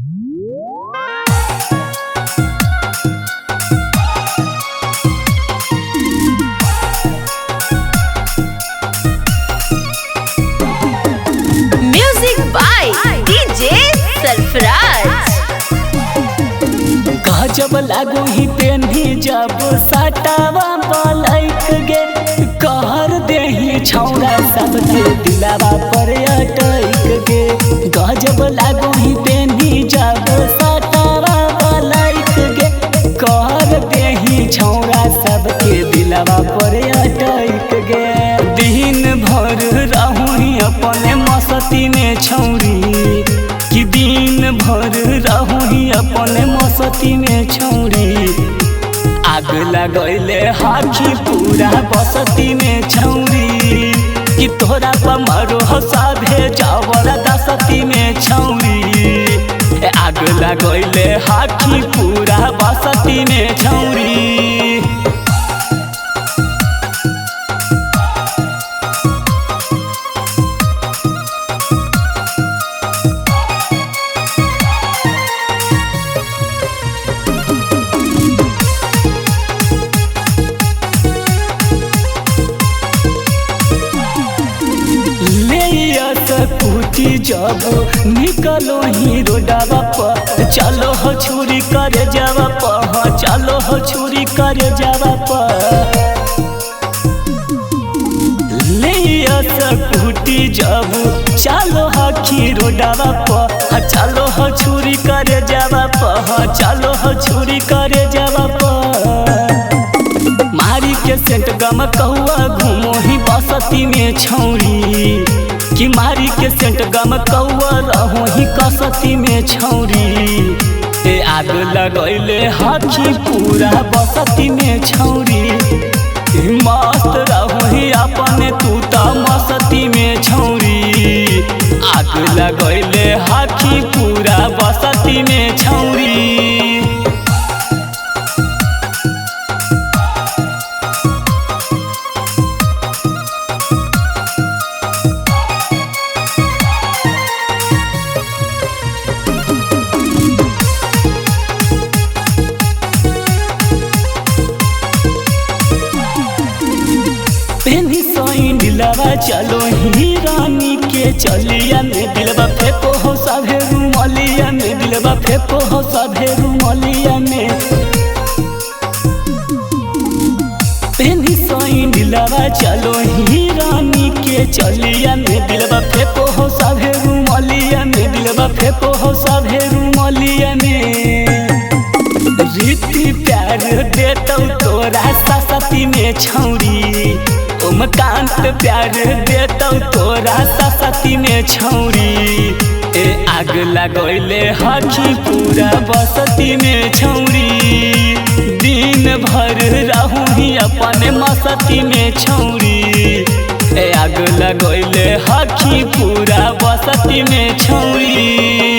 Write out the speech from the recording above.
Music by DJ Sarfaraz. गजब लागू ही पेन्ही जब सटावा बलाइक गे कहर देही छौड़ा सबके दिलावा पर अटैक गे। गजब लागू ही पेन्ही जब सटावा बलाइक गे कहर देही छौड़ा सबके दिलावा पर अटैक गे। दिन भर रहूं ही अपने मस्ती में छौड़ी कि दिन भर रहूं ही अपने मस्ती में छौड़ी। आग लगैले हाथी पूरा बसती में छौड़ी कि तोरा पमारो हसाभे जावर दसती में छौड़ी। आग लगैले हाथी पूरा बसती में छौड़ी। कुटी जब निकलो ही रोडवा पर चलो हो छुरी करे जावा पर चलो हो छुरी करे जावा पर। कुटी जब चलो हखी रोडवा पर चलो हो छुरी करे जावा पर चलो हो छुरी करे जावा पर। मारी के सेंट गम कौआ घूमो ही बसती में छौड़ी कि मारी के सेंट गम कौआ रहो ही कसती में छौड़ी। आग लगैले हाथी पूरा बसती में छौड़ी। मस्त रहो ही अपने तू तो मस्ती में छौड़ी। आग लगैले हाथी पूरा बसती में छौड़ी। दिलवा चलो ही रानी के चलिया में दिलवा फेंको हो सभे रुमलिया में दिलवा फेंको हो सभे रुमलिया में। पेनी सोइन दिलवा चलो ही रानी के चलिया में दिलवा फेंको हो सभे रुमलिया में दिलवा फेंको हो सभे रुमलिया में। रीति प्यार देतौ तोरा ससती में छौड़ी उमकांत प्यार देतौ तोरा ससती में छौड़ी। आग लगैले हखी पूरा बसती में छौड़ी। दिन भर रहूं ही अपने मस्ती में छौड़ी। आग लगैले हखी पूरा बसती में छौड़ी।